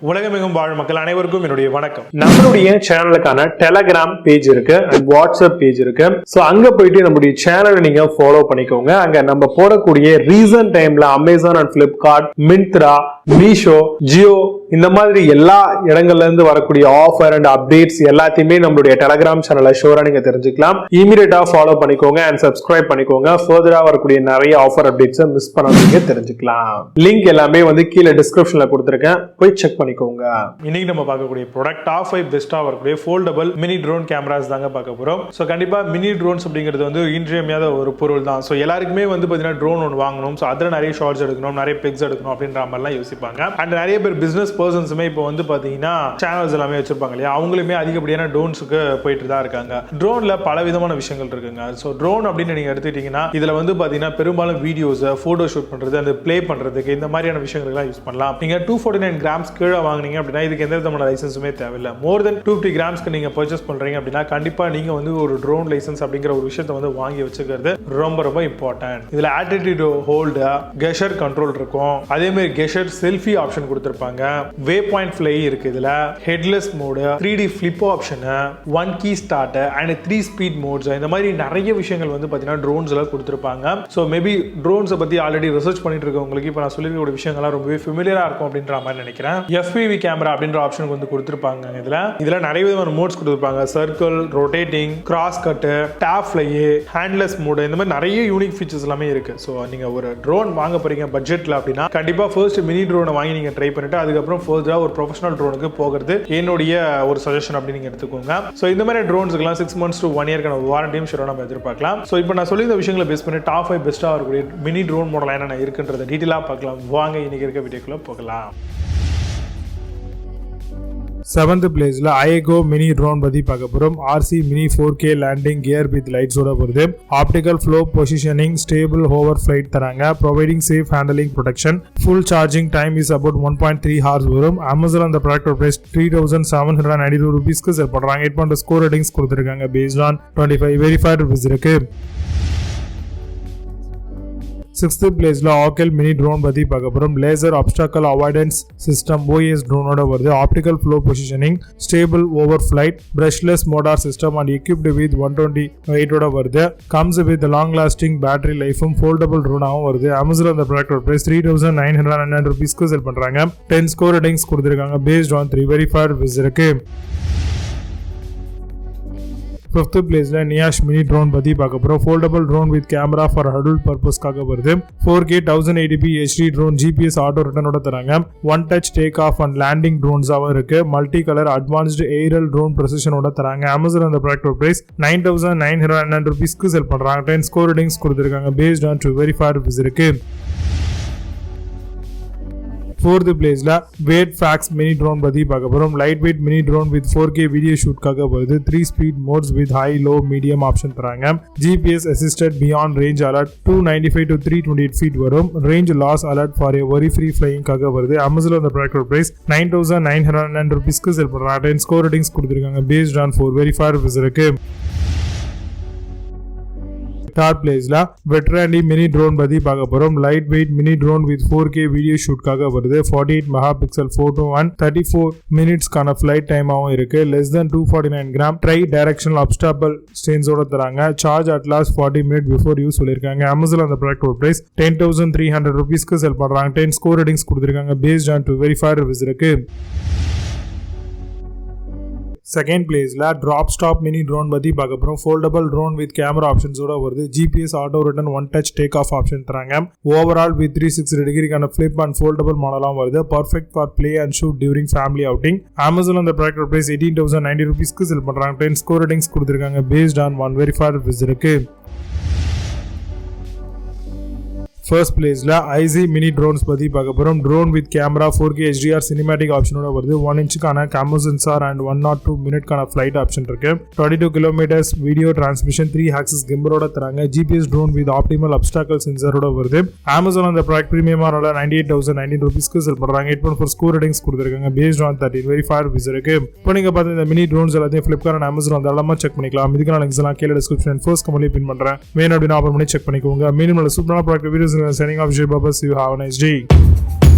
உலகமெங்கும் வாழும் மக்கள் அனைவருக்கும் என்னுடைய வணக்கம். நம்மளுடைய சேனலுக்கான டெலகிராம் பேஜ் இருக்கு அண்ட் வாட்ஸ்அப் பேஜ் இருக்கு. சோ அங்க போயிட்டு நம்மளுடைய சேனலை நீங்க ஃபாலோ பண்ணிக்கோங்க. அங்க நம்ம போடக்கூடிய ரீசன்ட் டைம்ல Amazon and Flipkart, Myntra, Meesho, Jio இந்த மாதிரி எல்லா இடங்கள்ல இருந்து வரக்கூடிய ஆஃபர் அண்ட் அப்டேட்ஸ் எல்லாத்தையுமே நம்மளுடைய டெலகிராம் சேனல்ல ஷோரா நீங்க தெரிஞ்சுக்கலாம். இமீடியட்டா ஃபாலோ பண்ணிக்கோங்க அண்ட் சப்ஸ்கிரைப் பண்ணிக்கோங்க. ஃபர்தரா வரக்கூடிய நிறைய ஆஃபர் அப்டேட்ஸ் மிஸ் பண்ணாதீங்க, தெரிஞ்சுக்கலாம். லிங்க் எல்லாமே கீழே டிஸ்கிரிப்ஷன்ல கொடுத்திருக்கேன், போய் செக் பண்ணிக்கோங்க. இன்னைக்கு நம்ம பார்க்கக்கூடிய ப்ராடக்ட் டாப் 5 பெஸ்டா வரக்கூடிய ஃபோல்டபிள் மினி ட்ரோன் கேமராஸ் தாங்க பார்க்க போறோம். சோ கண்டிப்பா மினி ட்ரோன்ஸ் அப்படிங்கிறது இன்றியமையாத ஒரு பொருள் தான். சோ எல்லாருக்குமே பாத்தீங்கன்னா ட்ரோன் ஒன்று வாங்கணும், சோ அதுல நிறைய ஷார்ட்ஸ் எடுக்கணும், நிறைய பிக்ஸ் எடுக்கணும் அப்படின்ற மாதிரிலாம் யோசிப்பாங்க. அண்ட் நிறைய பேர் பிசினஸ் பர்சன்ஸுமே இப்போ பாத்தீங்கன்னா சேனல்ஸ் எல்லாமே வச்சிருப்பாங்க இல்லையா, அவங்களுமே அதிகப்படியான ட்ரோன்ஸுக்கு போயிட்டு தான் இருக்காங்க. ட்ரோன்ல பல விதமான விஷயங்கள் இருக்குங்க. ஸோ ட்ரோன் அப்படின்னு நீங்க எடுத்துக்கிட்டீங்கன்னா இதுல பாத்தீங்கன்னா பெரும்பாலும் வீடியோஸ், போட்டோ ஷூட் பண்றது, அந்த பிளே பண்றதுக்கு இந்த மாதிரியான விஷயங்கள் யூஸ் பண்ணலாம். நீங்க 249 கிராம்ஸ் கீழே வாங்குனீங்க அப்படின்னா இதுக்கு எந்த விதமான லைசன்ஸுமே தேவையில்லை. மோர் தென் 250 கிராம்ஸ்க்கு நீங்க பர்ச்சேஸ் பண்றீங்க அப்படின்னா கண்டிப்பா நீங்க ஒரு ட்ரோன் லைசன்ஸ் அப்படிங்கிற ஒரு விஷயத்தை வாங்கி வச்சுக்கிறது ரொம்ப ரொம்ப இம்பார்ட்டன்ட். இதுல ஆட்டிடியூட் ஹோல்டு, கெஷர் கண்ட்ரோல் இருக்கும், அதே மாதிரி கெஷர் செல்ஃபி ஆப்ஷன் கொடுத்திருப்பாங்க, வே பாயிண்ட் ஃப்ளை இருக்கு, இதுல headless mode, 3D flip option, 1 key start and 3 speed modes, இந்த மாதிரி நிறைய விஷயங்கள் பாத்தீங்கன்னா ட்ரோன்ஸ்ல கொடுத்திருப்பாங்க. சோ மேபி ட்ரோன்ஸை பத்தி ஆல்ரெடி ரிசர்ச் பண்ணிட்டு இருக்கவங்களுக்கு இப்ப நான் சொல்லிருக்கக்கூடிய விஷயங்கள்லாம் ரொம்பவே ஃபெமிலியரா இருக்கும் அப்படின்ற மாதிரி நினைக்கிறேன். FPV கேமரா அப்படின்ற ஆப்ஷன் கொடுத்திருப்பாங்க. இதுல நிறைய விதமான மோட்ஸ் கொடுத்திருப்பாங்க. Circle, rotating, cross cut, top fly, handless mode, இந்த மாதிரி நிறைய யூனிக் ஃபீச்சர்ஸ் எல்லாமே இருக்கு. சோ நீங்க ஒரு ட்ரோன் வாங்க போறீங்க பட்ஜெட்ல அப்படின்னா கண்டிப்பா ஃபர்ஸ்ட் மினி ட்ரோனை வாங்கி நீங்க ட்ரை பண்ணிட்டு அதுக்கப்புறம் ஃபர்தரா ஒரு ப்ரொஃபஷனல் ட்ரோனுக்கு போகிறது என்னுடைய ஒரு சஜஷன் அப்படி நீங்க எடுத்துக்கோங்க. சோ இந்த மாதிரி ட்ரோன்ஸ்க்குலாம் 6 months to 1 year வாரண்டியும் ஷூரா நம்ம எதிர்பார்க்கலாம். சோ இப்போ நான் சொல்லி இந்த விஷயங்களை பேஸ் பண்ணி டாப் 5 பெஸ்டா இருக்கக்கூடிய மினி ட்ரோன் மாடல் என்ன இருக்குன்றத டீடைலா பார்க்கலாம். வாங்க இன்னைக்கு இருக்க வீடியோக்குள்ள போகலாம். 7th பிளேஸ்ல ஐகோ மினி ட்ரோன் பத்தி பார்க்க போறோம். RC mini 4K landing gear with லைட்ஸோட வருது. Optical flow positioning, stable hover flight தராங்க, providing safe handling protection. Full charging time is about 1.3 hours வரும். அமேசான் அந்த ப்ராடக்ட் பிரைஸ் 3792 ரூபீஸ்க்கு செல் பண்றாங்க. 8.2 ஸ்கோர் ரேட்டிங்ஸ் கொடுத்திருக்காங்க. பேஸ்ட் ஆன் 25 வெரிஃபைட் ரிவ்யூஸ் இருக்கு. 6th பிளேஸ்ல ஆக்கல் மினி ட்ரோன் பத்தி பார்க்க போறோம். Laser obstacle avoidance system OAS ட்ரோனோட வருது. Optical flow positioning, stable hover flight, brushless motor system and equipped with 128 ஓட வருது. Comes with long lasting battery லைஃபும் ஃபோல்டபிள் ட்ரோனாவும் வருது. அமேசான் அந்த ப்ராடக்ட் பிரைஸ் 3999 ரூபீஸ்க்கு செல் பண்றாங்க. 10 ஸ்கோர் ரேட்டிங்ஸ் கொடுத்திருக்காங்க. பேஸ்ட் ஆன் 3 வெரிஃபைட் ரிவ்யூஸ் இருக்கு. 5th பிளேஸ்ல நியாஷ் மினி ட்ரோன் பத்தி பார்க்க போறோம். Foldable drone with camera for adult பர்பஸ்க்காக வருது. 4K 1080p HD drone, GPS auto ரிட்டர்னோட தராங்க. 1 touch take off and landing ட்ரோன்ஸாவும் இருக்கு. Multi colour advanced aerial drone ப்ரெசிஷனோட தராங்க. அமேசான் அந்த ப்ராடக்ட் பிரைஸ் 9999 ரூபீஸ்க்கு செல் பண்றாங்க. 10 ஸ்கோர் ரேட்டிங்ஸ் கொடுத்திருக்காங்க. பேஸ்ட் ஆன் 2 வெரிஃபைட் ரிவ்யூஸ் இருக்கு. 4th பிளேஸ்ல வேட் ஃபேக்ஸ் மினி ட்ரோன் பத்தி பார்க்க போறோம். Light weight mini drone with 4K video ஷூட்காக வருது. 3 speed modes with high, low, medium option தராங்க. GPS assisted beyond range alert 295 to 328 feet வரும். Range loss alert for a worry free ஃபிளையிங்காக வருது. Amazon அந்த product price 9999 ரூபீஸ்க்கு sell பண்றாங்க. 10 score ratings கொடுத்திருக்காங்க. Based on 4 verified reviews இருக்கு. 3rd பிளேஸ்ல வெட்ராண்டி mini drone பத்தி பார்க்க போறோம். Light weight mini drone with 4K video ஷூட்காக வருது. 48 மெகா பிக்சல் போட்டோ அண்ட் 34 மினிட்ஸ்க்கான ஃபிளைட் டைமாவும் இருக்கு. Less than 249 gram tri directional obstacle ஸ்டேன்ஸோட தராங்க. Charge at least 40 minutes before use சொல்லியிருக்காங்க. அமேசான் அந்த ப்ராடக்ட் பிரைஸ் 10,300 ரூபீஸ்க்கு செல் பண்றாங்க. 10 ஸ்கோர் ரேட்டிங்ஸ் கொடுத்திருக்காங்க. பேஸ்ட் ஆன் 2 வெரிஃபைட் ரிவ்யூஸ் இருக்கு. 2nd பிளேஸ்ல ட்ராப் ஸ்டாப் மினி ட்ரோன் பத்தி பார்க்க போறோம். ஃபோல்டபிள் ட்ரோன் வித் கேமரா ஆப்ஷன்ஸோட வருது. GPS auto return, 1 touch take off option தராங்க. ஓவரால் வித் 360 டிகிரிக்கான ஃபிளிப் அண்ட் ஃபோல்டபிள் மாடலாம் வருது. Perfect for play and shoot during family outing. Amazon அந்த ப்ராடக்ட் பிரைஸ் 18,090 ரூபீஸ்க்கு செல் பண்றாங்க. 10 ஸ்கோர் ரேட்டிங்ஸ் கொடுத்திருக்காங்க. பேஸ்ட் ஆன் 1 வெரிஃபைட் ரிவ்யூஸ் இருக்கு. 1st பிளேஸ்ல ஐசி மினி ட்ரோன்ஸ் பத்தி பார்க்க போறோம். Drone with camera 4K HDR cinematic ஆப்ஷனோட வருது. 1 inchக்கான கேமரா சென்சார் அண்ட் 102 மினிட்கான ஃபிளைட் ஆப்ஷன் இருக்கு. 22 கிலோமீட்டர்ஸ் வீடியோ டிரான்ஸ்மிஷன், 3 ஆக்சிஸ் கிம்பரோட தராங்க. GPS drone with optimal obstacle சென்சாரோட வருது. அமேசான் அந்த ப்ராடக்ட் பிரீமியமா 98,019 ரூபீஸ்க்கு செல் பண்றாங்க. 8.4 ஸ்கோர் ரேட்டிங்ஸ் கொடுத்திருக்காங்க. பேஸ்ட் ஆன் 13 வெரிஃபைட் ரிவ்யூஸ் இருக்கு. இப்போ நீங்க பார்த்த இந்த மினி ட்ரோன்ஸ் எல்லாத்தையும் ஃபிளிப்கார்ட் அண்ட் அமேசான் தாராளமா செக் பண்ணிக்கலாம். இதுக்கான லிங்க்ஸ் எல்லாம் கீழே டிஸ்கிரிப்ஷன் ஃபர்ஸ்ட் கமெண்ட்ல பின் பண்றேன். வேணும் அப்படின்னா அப்புறம் பண்ணி செக் பண்ணிக்கோங்க. மீண்டும் நல்ல சூப்பரான product videos. Signing off, Jay Babas. You have a nice day.